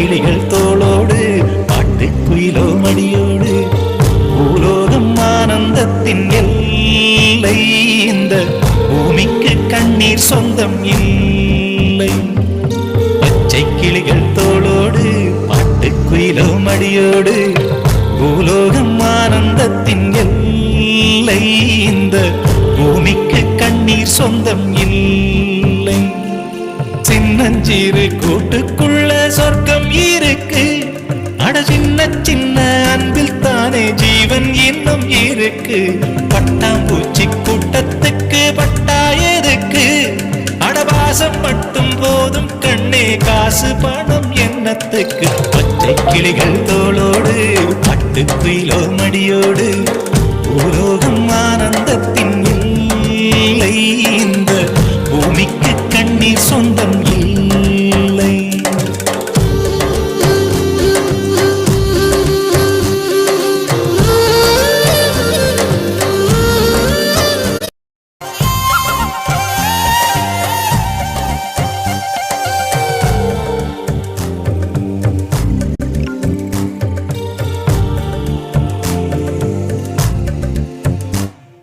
கிளிகள் தோளோடு பாட்டுக்குயிலோ மடியோடு பூலோகம் ஆனந்தத்தின் எல்லை இந்த பூமிக்கு கண்ணீர் சொந்தம் இல்லை பச்சை கிளிகள் தோளோடு பாட்டுக்குயிலோ மடியோடு பூலோகம் ஆனந்தத்தின் எல்லை இந்த பூமிக்கு கண்ணீர் சொந்தம் இல்லை சின்னஞ்சீரு கூட்டுக்குள்ள சொர்க்கம் இருக்கு அட சின்ன சின்ன அன்பில் தானே ஜீவன் இன்னும் இருக்கு பட்டாம்பூச்சி கூட்டத்துக்கு பட்டா எதுக்கு அடவாசம் மட்டும் போதும் கண்ணே காசு பணம் என்னத்துக்கு பச்சை கிளிகள் தோளோடு பட்டுக்குயிலோ மடியோடு பூலோகம் ஆனந்தத்தின் இல்லை இந்த பூமிக்கு கண்ணீர் சொந்தம் இல்லை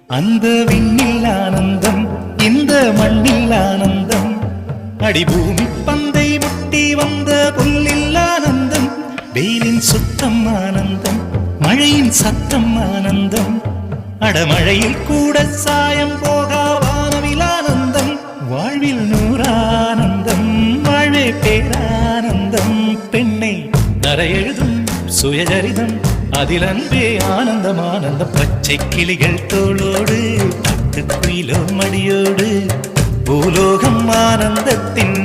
அந்த விண்ணில் ஆனந்தம் இந்த மண்ணில் ஆனந்தம் அடிபூமி பந்தை முட்டி வந்த புல்லில் ஆனந்தம் வெயிலின் சுத்தம் ஆனந்தம் மழையின் சத்தம் ஆனந்தம் அடமழையில் கூட சாயம் போகா வானவில் ஆனந்தம் வாழ்வில் நூறானந்தம் வாழ்வே பேரானந்தம் பெண்ணை நரையெழுதும் சுயசரிதம் அதில் அன்பே ஆனந்தம் ஆனந்தம் பச்சை கிளிகள் தோளோடு பட்டுக்குயிலோ மடியோடு பூலோகம் ஆனந்தத்தின்